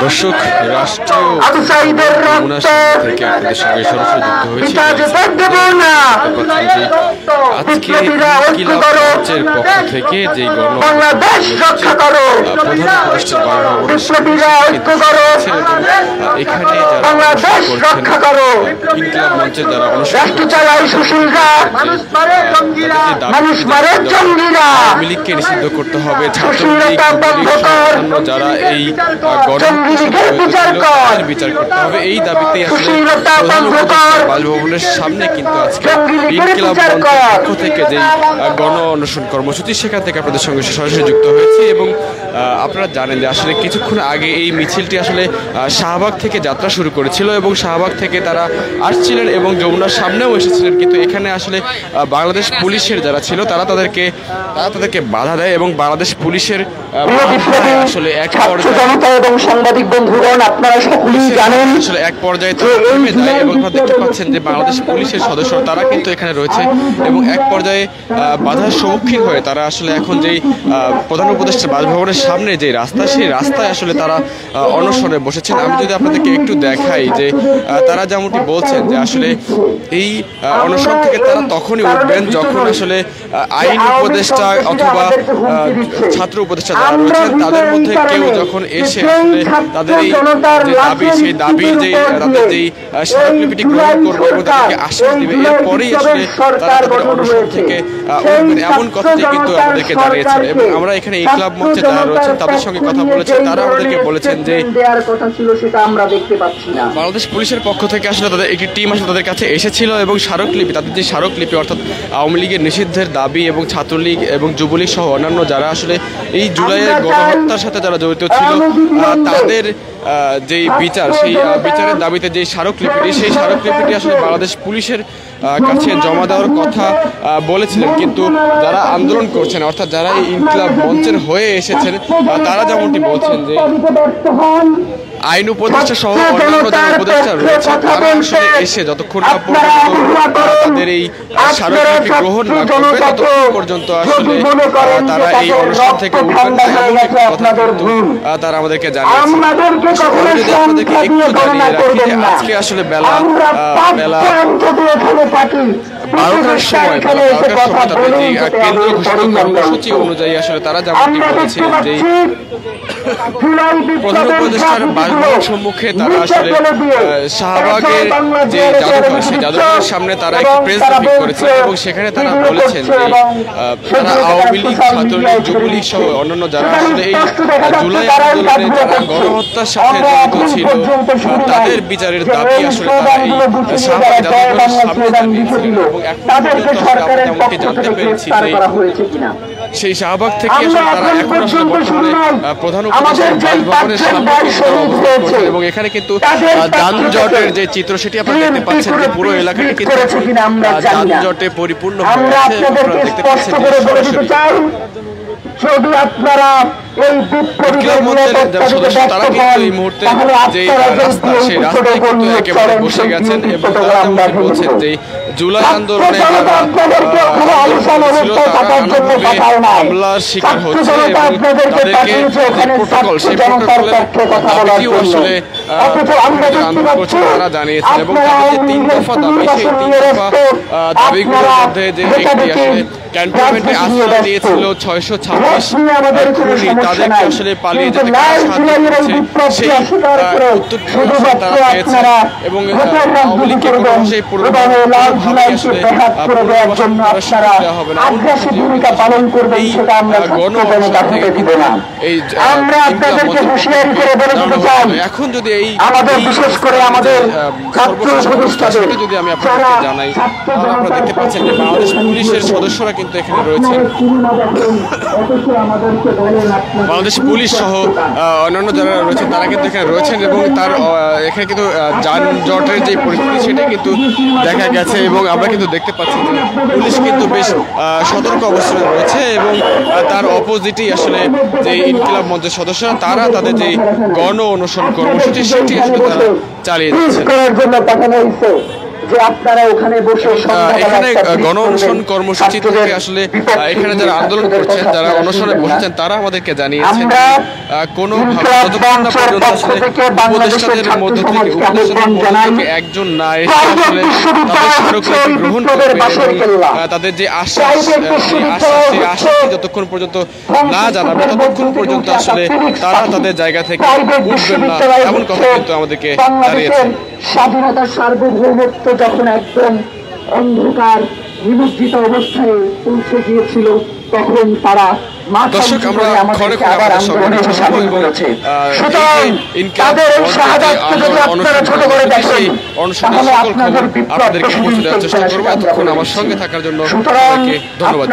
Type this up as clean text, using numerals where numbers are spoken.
দর্শক, রাষ্ট্রীয় থেকে আপনাদের সঙ্গে সরাসরি যুক্ত হয়েছে। আজকে মঞ্চের পক্ষ থেকে যে প্রধান এখানে ইনকিলাব মঞ্চের যারা লীগকে নিষিদ্ধ করতে হবে, ছাত্রলীগ যারা এই বিচার করতে হবে, এই দাবিতে আসলে বাসভবনের সামনে কিন্তু আজকে ইনকিলাব মঞ্চের পক্ষ থেকে যে গণ অনশন কর্মসূচি সেখান থেকে আপনাদের সঙ্গে সরাসরি যুক্ত হয়েছে। এবং আপনারা জানেন যে আসলে কিছুক্ষণ আগে এই মিছিলটি আসলে শাহবাগ থেকে যাত্রা শুরু করেছিল এবং শাহবাগ থেকে তারা আসছিলেন এবং যমুনার সামনেও এসেছিলেন, কিন্তু এখানে আসলে বাংলাদেশ পুলিশের যারা ছিল তারা তাদেরকে বাধা দেয় এবং বাংলাদেশ পুলিশের আসলে এক পর্যায়ে এবং সাংবাদিক বন্ধুগণ আপনারা সকলেই জানেন আসলে এক পর্যায়ে থেমে যায় এবং আপনারা দেখতে পাচ্ছেন যে বাংলাদেশ পুলিশের সদস্য তারা কিন্তু এখানে রয়েছে এবং এক পর্যায়ে বাধার সম্মুখীন হয়ে তারা আসলে এখন যেই প্রধান উপদেষ্টা বাসভবনের সামনে যে রাস্তা, সেই রাস্তায় আসলে তারা অনশনে বসেছেন। আমি যদি আপনাদেরকে একটু দেখাই যে তারা যেমনটি বলছেন যে আসলে এই অনশন থেকে তারা তখনই উঠবেন যখন আসলে আইন উপদেষ্টা অথবা ছাত্র উপদেষ্টা যারা রয়েছেন তাদের মধ্যে কেউ যখন এসে আসলে তাদের এই যে দাবি, সেই দাবির যে তাদের যেই স্মারকলিপিটি গ্রহণ করবে এবং তাদেরকে আশ্বাস দিবে, এরপরেই আসলে তারা তাদের অনশন থেকে উঠবেন, এমন কথাটি কিন্তু আমাদেরকে জানিয়েছেন। এবং আমরা এখানে ইনকিলাব মঞ্চে যারা রয়েছেন তাদের সঙ্গে কথা বলেছেন, তারা আমাদেরকে বলেছেন যে বাংলাদেশ পুলিশের পক্ষ থেকে আসলে তাদের একটি টিম আসলে তাদের কাছে এসেছিল এবং স্মারকলিপি, তাদের যে স্মারকলিপি অর্থাৎ আওয়ামী লীগের নিষিদ্ধের দাবি এবং ছাত্রলীগ এবং যুবলীগ সহ অন্যান্য যারা আসলে এই জুলাইয়ের গণহত্যার সাথে যারা জড়িত ছিল তাদের যেই বিচার, সেই বিচারের দাবিতে যে স্মারকলিপিটি, সেই স্মারকলিপিটি আসলে বাংলাদেশ পুলিশের কাছে জমা দেওয়ার কথা বলেছিলেন, কিন্তু যারা আন্দোলন করছেন অর্থাৎ যারা এই ইনকিলাব মঞ্চের হয়ে এসেছেন তারা যেমনটি বলছেন যে আইন উপদেষ্টা সহ অন্যান্য যারা উপদেষ্টা রয়েছে তারা আসলে এসে যতক্ষণ না পর্যন্ত তাদের এই স্মারকলিপি গ্রহণ না করবে ততক্ষণ পর্যন্ত আসলে তারা এই অনুষ্ঠান থেকে উঠবেন না, এমন একটি কথা কিন্তু তারা আমাদেরকে জানিয়েছে। যদি আপনাদেরকে একটু জানিয়ে রাখি যে আজকে আসলে বেলা 12টার সময় তাদের যে কেন্দ্র ঘোষিত কর্মসূচি অনুযায়ী আসলে তারা যেমনটি বলেছেন যে প্রধান উপদেষ্টার বাসভবন সম্মুখে তারা আসলে শাহবাগের যে জাদুঘর, সেই জাদুঘরের সামনে তারা একটি প্রেস ব্রিফিং করেছে এবং সেখানে তারা বলেছেন যে তারা আওয়ামী লীগ, ছাত্রলীগ, যুবলীগ সহ অন্যান্য যারা আসলে এই জুলাই আন্দোলনে যারা গণহত্যার সাথে জড়িত ছিল তাদের বিচারের দাবি আসলে তারা এই শাহবাগ জাদুঘরের সামনে জানিয়েছিলেন। এবং এখন পর্যন্ত আমরা যেমনটি জানতে পেরেছি যে সেই শাহবাগ থেকে আসলে তারা এখন আসলে বর্তমানে প্রধান উপদেষ্টার বাসভবনের সামনে অবস্থান করছেন এবং এখানে কিন্তু যানজটের যে চিত্র সেটি আপনারা দেখতে পাচ্ছেন যে পুরো এলাকাটি কিন্তু যানজটে পরিপূর্ণ হয়ে আছে। আপনারা দেখতে পাচ্ছেন যে সরাসরি তারা কিন্তু এই মুহূর্তে যে রাস্তা, সেই রাস্তায় কিন্তু একেবারে বসে গেছেন এবং তারা যেমন বলছেন যে জুলাই আন্দোলনে যারা ছিল তারা নানাভাবে হামলার শিকার হচ্ছে এবং তাদেরকে যে প্রোটোকল, সেই প্রোটোকলের দাবিটিও আসলে আন্দোলন করছে তারা জানিয়েছেন এবং তাদের যে 3 দফা দাবি, সেই 3 দফা দাবিগুলোর মধ্যে যে একটি আসলে ক্যান্টনমেন্টে আশ্রয় দিয়েছিল 626 খুনি, তাদেরকে আসলে পালিয়ে যেতে সাহায্য করেছে, সেই উত্তরটি তারা পেয়েছে এবং আওয়ামী লীগকে সেই পুনর্বাসন দেওয়া হবে না। এই গণঅনশন থেকে কিন্তু এই এখন যদি এই সর্বশেষ যদি আমি আপনাদেরকে জানাই, আপনারা দেখতে পাচ্ছেন যে বাংলাদেশ পুলিশের সদস্যরা কিন্তু এখানে রয়েছেন, বাংলাদেশ পুলিশ সহ অন্যান্য যারা রয়েছেন তারা কিন্তু এখানে রয়েছেন এবং তার এখানে কিন্তু যানজটের যে পরিস্থিতি সেটা কিন্তু দেখা গেছে এবং আমরা কিন্তু দেখতে পাচ্ছি যে পুলিশ কিন্তু বেশ সতর্ক অবস্থানে রয়েছে এবং তার অপোজিটেই আসলে যে ইনকিলাব মঞ্চের সদস্যরা তারা তাদের যে গণ অনশন কর্মসূচি সেটি আসলে তারা চালিয়ে যাচ্ছে। যে আপনারা ওখানে বসে এখানে গণ অনশন কর্মসূচি থেকে আসলে এখানে যারা আন্দোলন করছেন, যারা অনশনে বসেছেন, তারা আমাদেরকে জানিয়েছেন কোনো যতক্ষণ না পর্যন্ত আসলে উপদেষ্টাদের মধ্য থেকে একজন না এসে আসলে তাদের স্মারকলিপি গ্রহণ করবে এবং তাদের যে আশ্বাস, সেই আশ্বাসটি যতক্ষণ পর্যন্ত না জানাবে ততক্ষণ পর্যন্ত আসলে তারা তাদের জায়গা থেকে উঠবেন না, এমন কথা কিন্তু আমাদেরকে জানিয়েছেন। স্বাধীনতার সার্বভৌমত্ব যখন একদম অন্ধকার নিমজ্জিত অবস্থায় পৌঁছে গিয়েছিল, তখন তারা দর্শক আমরা ঘরে ঘরে আমাদের সংগঠন অনশনের সকল খবর আপনাদেরকে পৌঁছে দেওয়ার চেষ্টা করবো। এতক্ষণ আমার সঙ্গে থাকার জন্য ধন্যবাদ।